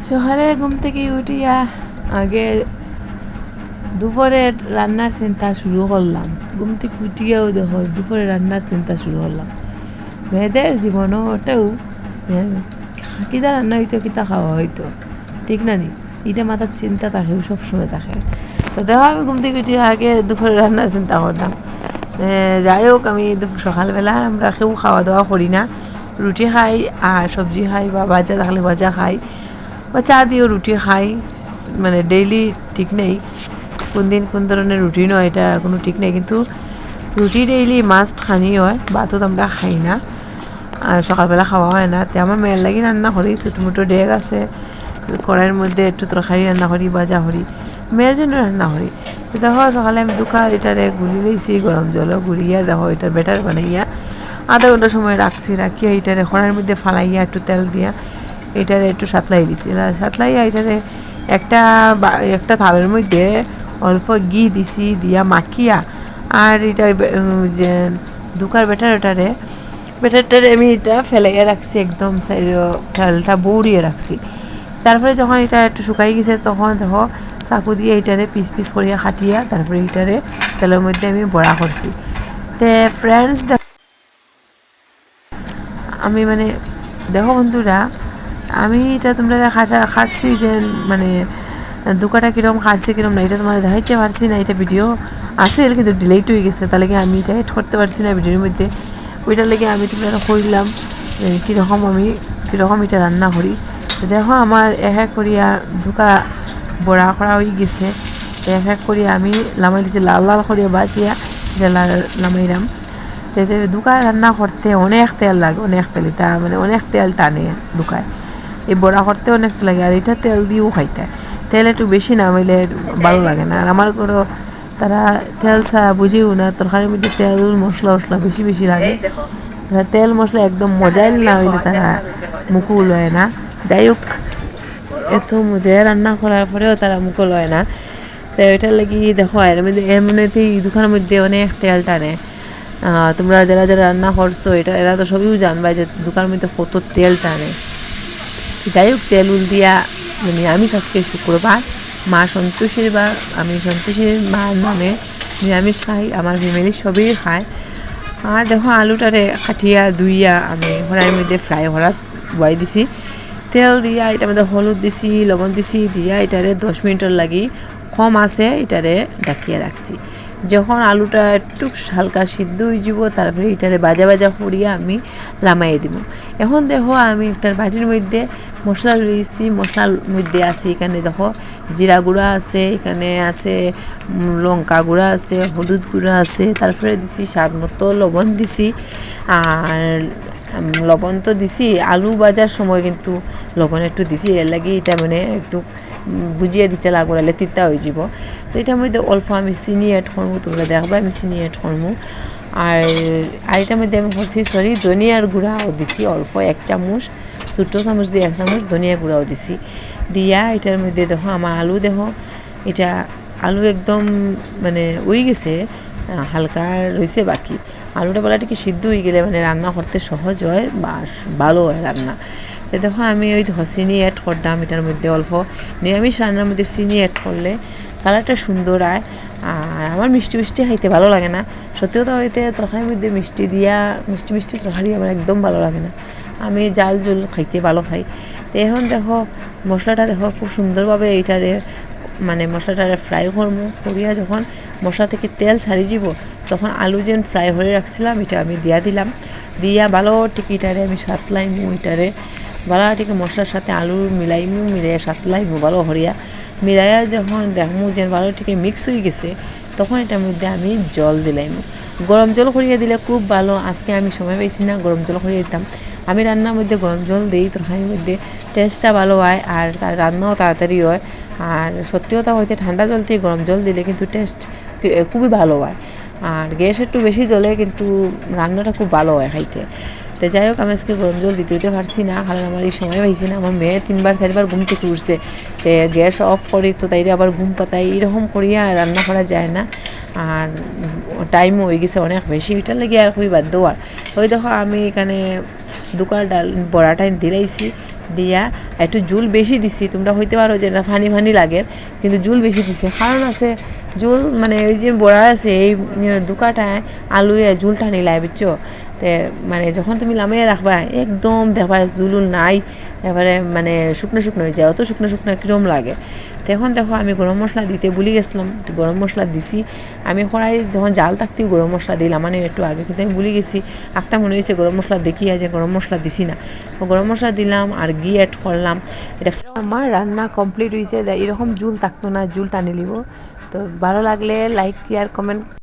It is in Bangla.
সকালে ঘুম থেকে উঠিয়া আগে দুপুরে রান্নার চিন্তা শুরু করলাম। ঘুম থেকে উঠিয়াও দেখো দুপুরে রান্নার চিন্তা শুরু করলাম। মেয়েদের জীবনও ওটাও কিতা রান্না হইতো কিতা খাওয়া হইতো ঠিক না নি, এটা মাথার চিন্তা থাকে সবসময় থাকে। তো দেখো আমি ঘুম থেকে উঠিয়া আগে দুপুরে রান্নার চিন্তা করলাম। যাই হোক আমি সকালবেলা আমরা কেউ খাওয়া দাওয়া করি না, রুটি খাই আর সবজি খাই বা ভাজা থাকলে ভাজা খাই বা চা দিয়েও রুটি খাই, মানে ডেইলি ঠিক নেই কোন দিন কোন ধরনের রুটিন হয় এটা কোনো ঠিক নেই, কিন্তু রুটি ডেইলি মাস্ট খানি হয়, ভাতও আমরা খাই না আর সকালবেলা খাওয়া হয় না। তো আমার মেয়ের লাগি রান্না করি, ছোটো মোটো ডেক আছে কড়াইয়ের মধ্যে একটু তরকারি রান্না করি, ভাজা করি, মেয়ের জন্য রান্না করি। তো দেখো সকালে আমি দুকা এটারে গুলি লইছি গরম জলও গুলিয়া দেখো এটার ব্যাটার বানাইয়া আধা ঘন্টা সময় রাখিয়া এটারে কড়াইয়ের মধ্যে ফালাইয়া একটু তেল দিয়া এটারে একটু সাতলাই দিছি, সাতলাইয়া এটারে একটা থালের মধ্যে অল্প ঘি দিছি, দিয়া মাখিয়া আর এটার যে দুকার ব্যাটারটারে আমি এটা ফেলাইয়া রাখছি, একদম তেলটা বৌড়িয়ে রাখছি। তারপরে যখন এটা একটু শুকাই গেছে তখন দেখো চাকু দিয়ে এইটারে পিস পিস করিয়া খাটিয়া তারপরে এইটারে তেলের মধ্যে আমি বড়া করছি। তে ফ্রেন্ডস আমি মানে দেখো বন্ধুরা, আমি এটা তোমরা খাটছি যে মানে দুকাটা কীরকম খাটছি কীরকম না এটা তোমরা দেখাইতে পারছি না, এটা ভিডিও আছে কিন্তু ডিলেট হয়ে গেছে, তার লাগে আমি এটা এড করতে পারছি না ভিডিওর মধ্যে। ওইটার লেগে আমি তোমরা কইলাম কীরকম এটা রান্না করি। দেখো আমার এক করিয়া দুকা বড়া করা হয়ে গেছে, এক করিয়া আমি লামাই দিয়েছি, লাল লাল করিয়া বাজিয়া এটা লামাইলাম। দুকায় রান্না করতে অনেক তেল লাগে, অনেক তেল, এটা মানে অনেক তেল টানে দুকায়, এই বড়া করতে অনেক লাগে আর এটা তেল দিয়েও খাইতে, তেল একটু বেশি না হইলে ভালো লাগে না। আর আমার ঘরও তারা তেল ছাড়া বুঝেও না, তরকারির মধ্যে তেল মশলা বেশি বেশি লাগে, তারা তেল মশলা একদম মজাই না হইলে তারা মুখও লয় না। যাই হোক এত মজায় রান্না করার পরেও তারা মুখও লয় না, তো এটার লাগি দেখো এমনিতেই দোকানের মধ্যে অনেক তেল টানে। তোমরা যারা যারা রান্না করছো এরা তো সবই জানবা যে দোকানের মধ্যে কত তেল টানে। যাই হোক তেল উল দিয়া মানে আমি আজকে শুক্রবার, মা সন্তোষীর বার, আমি সন্তোষীর মার নামে নিরামিষ খাই, আমার ফ্যামিলির সবই খায়। আর দেখো আলুটারে কাঠিয়া ধুইয়া আমি কড়াইয়ের মধ্যে ফ্রাই করা বয়াই দিছি, তেল দিয়া এটার মধ্যে হলুদ দিছি, লবণ দিছি, দিয়া এটারে 10 মিনিটের লাগি কম আছে এটারে ডাকিয়ে রাখছি। যখন আলুটা একটু হালকা সিদ্ধ হয়ে যাব তারপরে এটারে বাজা বাজা করিয়া আমি লামাইয়ে দিব। এখন দেখো আমি একটার বাটির মধ্যে মশলা রয়েছি, মশলার মধ্যে আছে এখানে দেখো জিরা গুঁড়া আছে, এখানে আছে লঙ্কা গুঁড়া আছে, হলুদ গুঁড়া আছে, তারপরে দিছি স্বাদ মতো লবণ দিছি। আর লবণ তো দিছি আলু ভাজার সময় কিন্তু লবণ একটু দিছি, এর লাগে এটা মানে একটু বুঝিয়ে দিতে লাগবো, নাহলে তিতা হয়ে যাব। তো এটার মধ্যে অল্প আমি চিনি অ্যাড করবো, তোমরা দেখবা আমি চিনি অ্যাড করবো। আর এটার মধ্যে আমি করছি ধনিয়ার গুঁড়াও দিছি অল্প 1 চামচ, ছোটো চামচ দিয়ে 1 চামচ ধনিয়া গুঁড়াও দিছি। দিয়া এটার মধ্যে দেখো আমার আলু দেখো এটা আলু একদম মানে উই গেছে, হালকা রয়েছে বাকি। আলুটা বলাটা কি সিদ্ধ হয়ে গেলে মানে রান্না করতে সহজ হয় বা ভালো হয় রান্না। তো দেখো আমি ওই চিনি অ্যাড করতাম এটার মধ্যে অল্প, নিরামিষ রান্নার মধ্যে চিনি অ্যাড করলে কালারটা সুন্দর হয়। আর আমার মিষ্টি খাইতে ভালো লাগে না, সত্যি কথা হইতে তরকারির মধ্যে মিষ্টি তরকারি আমার একদম ভালো লাগে না, আমি জাল জল খাইতে ভালো খাই। তো এখন দেখো মশলাটা দেখো খুব সুন্দরভাবে এইটারে মানে মশলাটারে ফ্রাই করবো, করিয়া যখন মশলা থেকে তেল ছাড়ি যাব তখন আলু যেন ফ্রাই করে রাখছিলাম এটা আমি দিলাম, দিয়া ভালো টিকিটারে আমি সাতলাইমু, এটারে ভালো টিকে মশলার সাথে আলু মিলাইয়া সাতলাইমু ভালো হরিয়া মিলাইয়া যখন দেখমু যে ভালো টিকে মিক্স হয়ে গেছে তখন এটার মধ্যে আমি জল দিলাইমু। গরম জল করিয়ে দিলে খুব ভালো, আজকে আমি সময় পাইছি না গরম জল করিয়ে দিতাম। আমি রান্নার মধ্যে গরম জল দিই, তরকারির মধ্যে টেস্টটা ভালো হয় আর তার রান্নাও তাড়াতাড়ি হয়। আর সত্যি কথা হইতে ঠান্ডা জল দিয়ে গরম জল দিলে কিন্তু টেস্ট খুবই ভালো হয়, আর গ্যাস একটু বেশি জ্বলে কিন্তু রান্নাটা খুব ভালো হয় খাইতে। তো যাই হোক আমি আজকে গরম জল দিতে পারছি না, কারণ আমার এই সময় পাইছি না। আমার মেয়ে 3-4বার ঘুম থেকে উঠছে, তো গ্যাস অফ করি তো তাইরে আবার ঘুম পাতাই, এরকম করিয়া রান্না করা যায় না। আর টাইমও হয়ে গেছে অনেক বেশি, এটার লেগে আর খুবই বাধ্য আর ওই দেখো আমি এখানে দুকার ডাল বড়াটা দিলাইছি, দিয়া একটু জুল বেশি দিছি, তোমরা হইতে পারো যে না ফানি ফানি লাগে, কিন্তু জুল বেশি দিছে কারণ আছে জুল মানে ওই যে বড়া আছে এই দুকাটায় আলুয়ে ঝুলটা নিলাই বুঝছো। তে মানে যখন তুমি লামিয়ে রাখবা একদম দেখবা জুলুল নাই, এবারে মানে শুকনো শুকনো হয়ে যায়, অত শুকনো শুকনো কীরম লাগে। তো এখন দেখো আমি গরম মশলা দিতে ভুলে গেছিলাম, গরম মশলা দিছি। আমি কড়াই যখন জাল থাকতেও গরম মশলা দিলাম মানে একটু আগে, কিন্তু আমি ভুলে গেছি। একটা মনে হয়েছে গরম মশলা দেখিয়া যে গরম মশলা দিছি না, তো গরম মশলা দিলাম আর ঘি অ্যাড করলাম। এটা আমার রান্না কমপ্লিট হয়েছে, এরকম জুল থাকতো না, জুল টানি লিব। তো ভালো লাগলে লাইক শেয়ার কমেন্ট